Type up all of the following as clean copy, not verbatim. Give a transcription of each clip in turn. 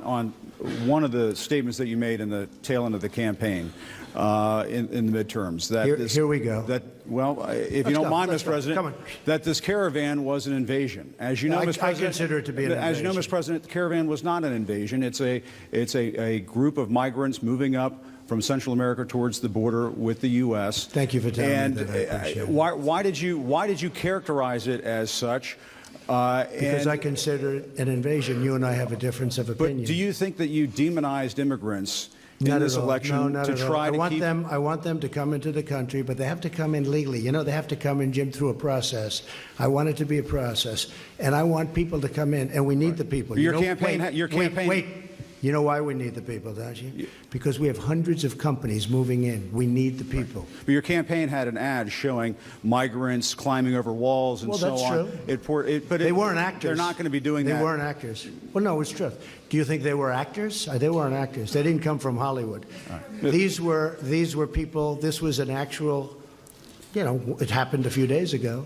on one of the statements that you made in the tail end of the campaign in the midterms. That here we go. That, well, if you don't mind, Mr. President, that this caravan was an invasion. As you know, Mr. President, I consider it to be an invasion. As you know, Mr. President, the caravan was not an invasion. It's a group of migrants moving up from Central America towards the border with the U.S. Thank you for telling me that. I appreciate it. Why did you characterize it as such? Because I consider it an invasion. You and I have a difference of opinion. But do you think that you demonized immigrants in this election to try to keep? I want them to come into the country, but they have to come in legally. You know, they have to come in, Jim, through a process. I want it to be a process, and I want people to come in, and we need the people. Your campaign. Wait. You know why we need the people, don't you? Because we have hundreds of companies moving in. We need the people. But your campaign had an ad showing migrants climbing over walls and so on. Well, that's true. But they weren't actors. They're not going to be doing that. They weren't actors. Well, no, it's true. Do you think they were actors? They weren't actors. They didn't come from Hollywood. Right. These were people. This was an actual, you know, it happened a few days ago.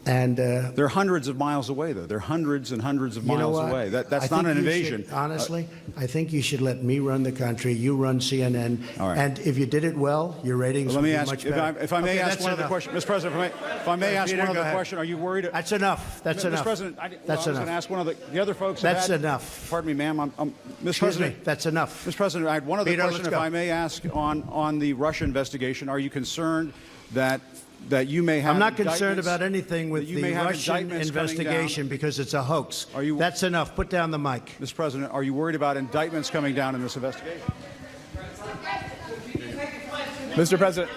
And they're hundreds of miles away, though. They're hundreds and hundreds of miles away. That's not an invasion. Honestly, I think you should let me run the country. You run CNN. All right. And if you did it well, your ratings would be much better. If I may ask one other question, Mr. President. If I may ask one other question, are you worried? That's enough. That's enough. Mr. President, that's I was going to ask one of the other folks. That's enough. Pardon me, ma'am. Mr. President, that's enough. Mr. President, I had one other question. If I may ask on the Russia investigation, are you concerned that you may have? I'm not concerned about anything with the Russian investigation because it's a hoax. That's enough. Put down the mic. Mr. President, are you worried about indictments coming down in this investigation? Mr. President.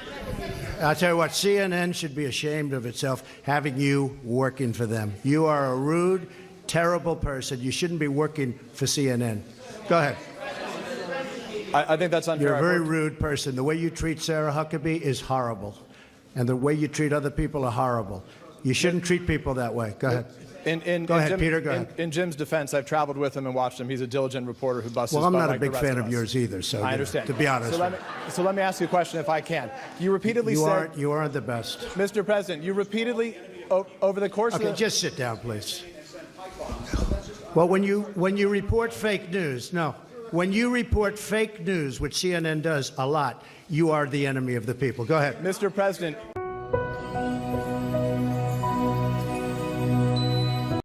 I'll tell you what, CNN should be ashamed of itself having you working for them. You are a rude, terrible person. You shouldn't be working for CNN. Go ahead. I think that's unfair. You're a very rude person. The way you treat Sarah Huckabee is horrible. And the way you treat other people are horrible. You shouldn't treat people that way. Go ahead. Go ahead, Peter. Go ahead. In Jim's defense, I've traveled with him and watched him. He's a diligent reporter who busts his butt. Well, I'm not a big like the rest fan of of yours either. So I understand. To be honest. So let me ask you a question, if I can. You repeatedly said you aren't the best, Mr. President. You repeatedly over the course of the. Okay, just sit down, please. Well, when you report fake news, when you report fake news, which CNN does a lot, you are the enemy of the people. Go ahead. Mr. President,